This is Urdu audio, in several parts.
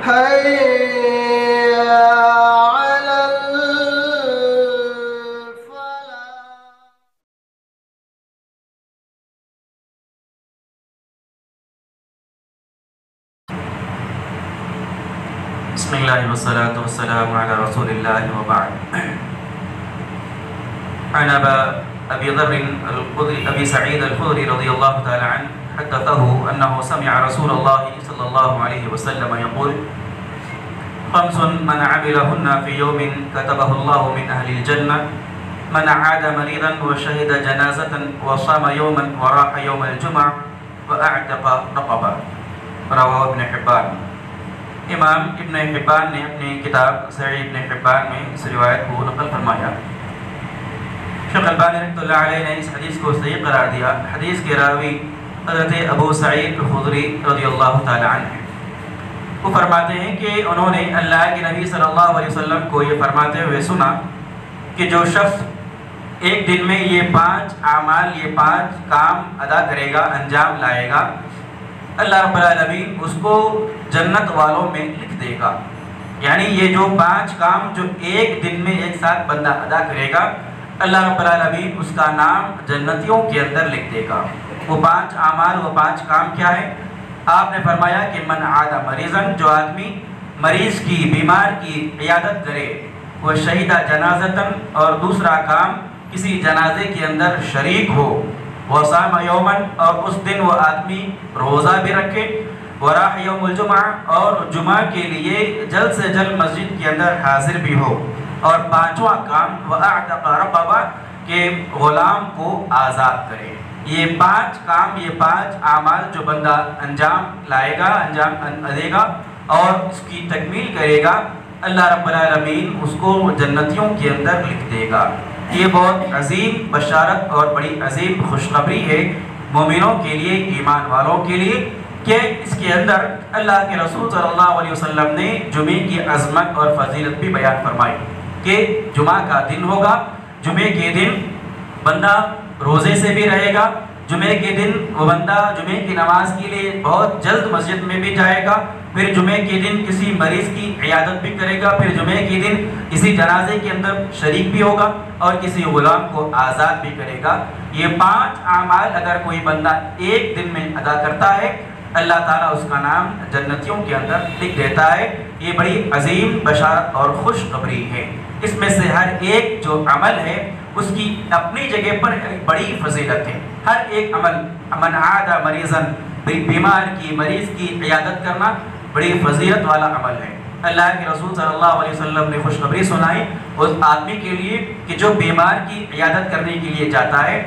حي على الفلاح. بسم الله والصلاة والسلام على رسول الله وبعد. عن أبي سعيد الخدري رضي الله تعالى عنه حدثه أنه سمع رسول الله صلى الله عليه وسلم يقول: خمس من عملهن في يوم كتبه الله من أهل الجنة: من عاد مريضا وشهد جنازة وصام يوما وراح يوم الجمعة وأعتق رقبة. رواه ابن حبان. امام ابن حبان نے اپنی کتاب صحیح ابن حبان میں اس روایت کو نقل فرمایا. شیخ البانی رحمۃ اللہ علیہ نے اس حدیث کو صحیح قرار دیا. حدیث کے راوی حضرت ابو سعید الخدری رضی اللہ تعالی عنہ ہیں. وہ فرماتے ہیں کہ انہوں نے اللہ کے نبی صلی اللہ علیہ وسلم کو یہ فرماتے ہوئے سنا کہ جو شخص ایک دن میں یہ 5 اعمال، یہ 5 کام ادا کرے گا، انجام لائے گا، اللہ رب العالمین اس کو جنت والوں میں لکھ دے گا. یعنی یہ جو 5 کام جو ایک دن میں ایک ساتھ بندہ ادا کرے گا، اللہ رب العالمین اس کا نام جنتیوں کے اندر لکھ دے گا. وہ 5 اعمال، وہ 5 کام کیا ہے؟ آپ نے فرمایا کہ من عاد مریضاً، جو آدمی مریض کی، بیمار کی عیادت کرے، وہ شہیدہ جنازتاً، اور دوسرا کام کسی جنازے کے اندر شریک ہو، وصام یوماً، اور اس دن وہ آدمی روزہ بھی رکھے، وراح یوم الجمعہ، اور جمعہ کے لیے جلد سے جلد مسجد کے اندر حاضر بھی ہو، اور 5واں کام وَأَعْتَقَ رَقَبَةً، کہ غلام کو آزاد کرے. یہ 5 کام، یہ 5 اعمال جو بندہ انجام لائے گا، انجام دے گا اور اس کی تکمیل کرے گا، اللہ رب العالمین اس کو جنتیوں کے اندر لکھ دے گا. یہ بہت عظیم بشارت اور بڑی عظیم خوشخبری ہے مومنوں کے لیے، ایمان والوں کے لیے، کہ اس کے اندر اللہ کے رسول صلی اللہ علیہ وسلم نے جمعے کی عظمت اور فضیلت بھی بیان فرمائی کہ جمعہ کا دن ہوگا، جمعے کے دن بندہ روزے سے بھی رہے گا، جمعے کے دن وہ بندہ جمعے کی نماز کے لیے بہت جلد مسجد میں بھی جائے گا، پھر جمعے کے دن کسی مریض کی عیادت بھی کرے گا، پھر جمعے کے دن کسی جنازے کے اندر شریک بھی ہوگا اور کسی غلام کو آزاد بھی کرے گا. یہ 5 اعمال اگر کوئی بندہ ایک دن میں ادا کرتا ہے، اللہ تعالیٰ اس کا نام جنتیوں کے اندر لکھ دیتا ہے. یہ بڑی عظیم بشارت اور خوشخبری ہے. اس میں سے ہر ایک جو عمل ہے اس کی اپنی جگہ پر ایک بڑی فضیلت ہے. ہر ایک عمل، من عاد مریضاً، بیمار کی، مریض کی عیادت کرنا بڑی فضیلت والا عمل ہے. اللہ کے رسول صلی اللہ علیہ وسلم نے خوشخبری سنائی اس آدمی کے لیے کہ جو بیمار کی عیادت کرنے کے لیے جاتا ہے.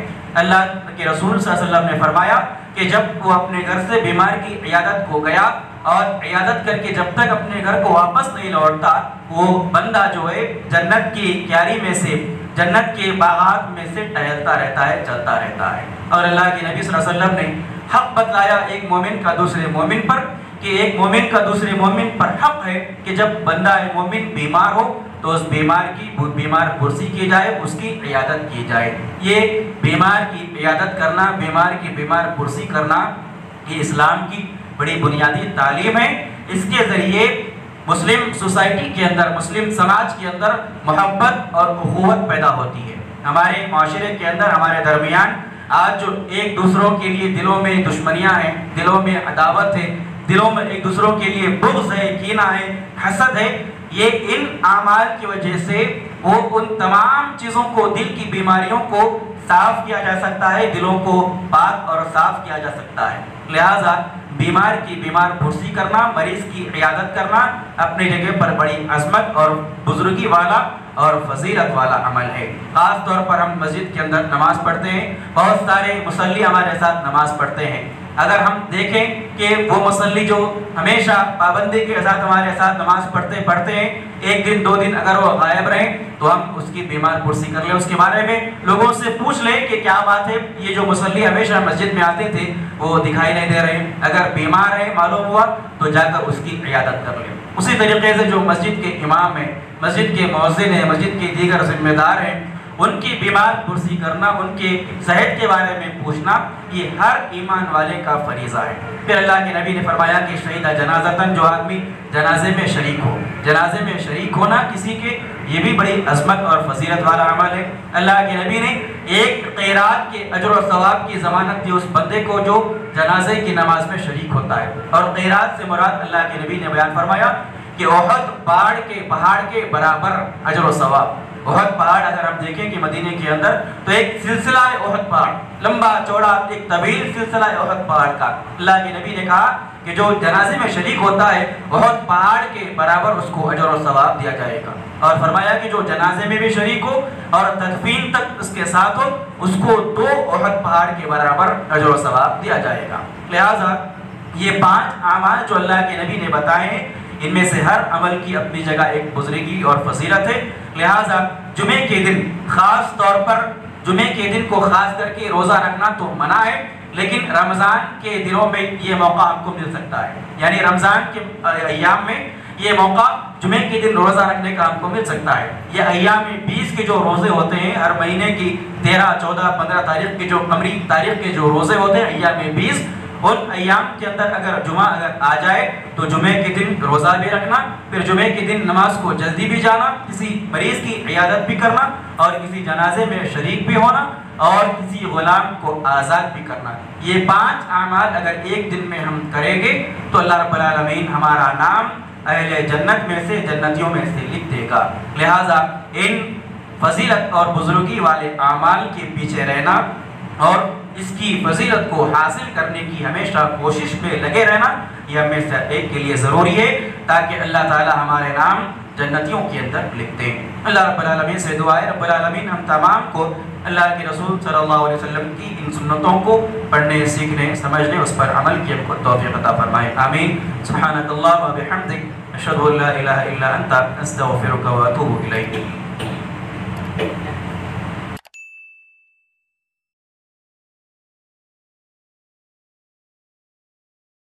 اللہ کے رسول صلی اللہ علیہ وسلم نے فرمایا کہ جب وہ اپنے گھر سے بیمار کی عیادت کو گیا اور عیادت کر کے جب تک اپنے گھر کو واپس نہیں لوٹتا، وہ بندہ جو ہے جنت کی کیاری میں سے، جنت کے باغات میں سے ٹہلتا رہتا ہے، چلتا رہتا ہے. اور اللہ کے نبی صلی اللہ علیہ وسلم نے حق بتلایا ایک مومن کا دوسرے مومن پر، کہ ایک مومن کا دوسرے مومن پر حق ہے کہ جب بندہ مومن بیمار ہو تو اس بیمار پرسی کی جائے، اس کی عیادت کی جائے. یہ بیمار کی عیادت کرنا، بیمار کی بیمار پرسی کرنا، یہ اسلام کی بڑی بنیادی تعلیم ہے. اس کے ذریعے مسلم سوسائٹی کے اندر، مسلم سماج کے اندر محبت اور اخوت پیدا ہوتی ہے. ہمارے معاشرے کے اندر، ہمارے درمیان آج جو ایک دوسروں کے لیے دلوں میں دشمنیاں ہیں، دلوں میں عداوت ہے، دلوں میں ایک دوسروں کے لیے بغض ہے، کینہ ہے، حسد ہے، یہ ان اعمال کی وجہ سے وہ ان تمام چیزوں کو، دل کی بیماریوں کو صاف کیا جا سکتا ہے، دلوں کو پاک اور صاف کیا جا سکتا ہے. لہٰذا بیمار کی بیمار پرسی کرنا، مریض کی عیادت کرنا اپنی جگہ پر بڑی عظمت اور بزرگی والا اور فضیلت والا عمل ہے. خاص طور پر ہم مسجد کے اندر نماز پڑھتے ہیں، بہت سارے مصلی ہمارے ساتھ نماز پڑھتے ہیں. اگر ہم دیکھیں کہ وہ مصلی جو ہمیشہ پابندی کے ساتھ ہمارے ساتھ نماز پڑھتے ہیں، ایک دن 2 دن اگر وہ غائب رہیں تو ہم اس کی بیمار پرسی کر لیں، اس کے بارے میں لوگوں سے پوچھ لیں کہ کیا بات ہے، یہ جو مصلی ہمیشہ مسجد میں آتے تھے وہ دکھائی نہیں دے رہے، اگر بیمار ہے معلوم ہوا تو جا کر اس کی عیادت کر لیں. اسی طریقے سے جو مسجد کے امام ہیں، مسجد کے مؤذن ہیں، مسجد کے دیگر ذمہ دار ہیں، ان کی بیمار پرسی کرنا، ان کے صحت کے بارے میں پوچھنا، یہ ہر ایمان والے کا فریضہ ہے۔ پھر اللہ کے نبی نے فرمایا کہ شہیدہ جنازتاً، جو آدمی جنازے میں شریک ہو، جنازے میں شریک ہونا کسی کے، یہ بھی بڑی عظمت اور فضیلت والا عمل ہے۔ اللہ کے نبی نے ایک قیرات کے اجر و ثواب کی ضمانت دی اس بندے کو جو جنازے کی نماز میں شریک ہوتا ہے، اور قیرات سے مراد اللہ کے نبی نے بیان فرمایا کہ احد پہاڑ کے برابر اجر و ثواب۔ احد پہاڑ اگر ہم دیکھیں کہ مدینے کے اندر تو ایک سلسلہ ہے احد پہاڑ، لمبا چوڑا ایک طویل سلسلہ ہے احد پہاڑ کا۔ اللہ کے نبی نے کہا کہ جو جنازے میں شریک ہوتا ہے احد پہاڑ کے برابر اس کو اجر و ثواب دیا جائے گا، اور فرمایا کہ جو جنازے میں بھی شریک ہو اور تدفین تک اس کے ساتھ ہو، اس کو 2 احد پہاڑ کے برابر اجر و ثواب دیا جائے گا۔ لہٰذا یہ 5 اعمال جو اللہ کے نبی نے بتائے ہیں، ان میں سے ہر عمل کی اپنی جگہ ایک بزرگی اور فضیلت ہے۔ لہٰذا جمعے کے دن خاص طور پر، جمعے کے دن کو خاص کر کے روزہ رکھنا تو منع ہے، لیکن رمضان کے دنوں میں یہ موقع آپ کو مل سکتا ہے، یعنی رمضان کے ایام میں یہ موقع جمعے کے دن روزہ رکھنے کا آپ کو مل سکتا ہے۔ یہ ایام 20 کے جو روزے ہوتے ہیں، ہر مہینے کی 13، 14، 15 تاریخ کے جو قمری تاریخ کے جو روزے ہوتے ہیں، ایام 20، ان ایام کے اندر اگر جمعہ آ جائے تو جمعے کے دن روزہ بھی رکھنا، پھر جمعے کے دن نماز کو جلدی بھی جانا، کسی مریض کی عیادت بھی کرنا، اور کسی جنازے میں شریک بھی ہونا، اور کسی غلام کو آزاد بھی کرنا۔ یہ 5 اعمال اگر ایک دن میں ہم کریں گے تو اللہ رب العالمین ہمارا نام اہل جنت میں سے، جنتیوں میں سے لکھ دے گا۔ لہٰذا ان فضیلت اور بزرگی والے اعمال کے پیچھے رہنا اور اس کی فضیلت کو حاصل کرنے کی ہمیشہ کوشش میں لگے رہنا، یہ ہمیں سے ایک کے لیے ضروری ہے، تاکہ اللہ تعالی ہمارے نام جنتیوں کے اندر لکھ دیں۔ اللہ رب العالمین سے دعا ہے، رب العالمین ہم تمام کو اللہ کے رسول صلی اللہ علیہ وسلم کی ان سنتوں کو پڑھنے، سیکھنے، سمجھنے، اس پر عمل کی ہم کو توفیق عطا فرمائے، آمین۔ سبحانک اللہم و بحمدک، اشہد ان لا الہ الا انت، استغفرک و اتوب الیک۔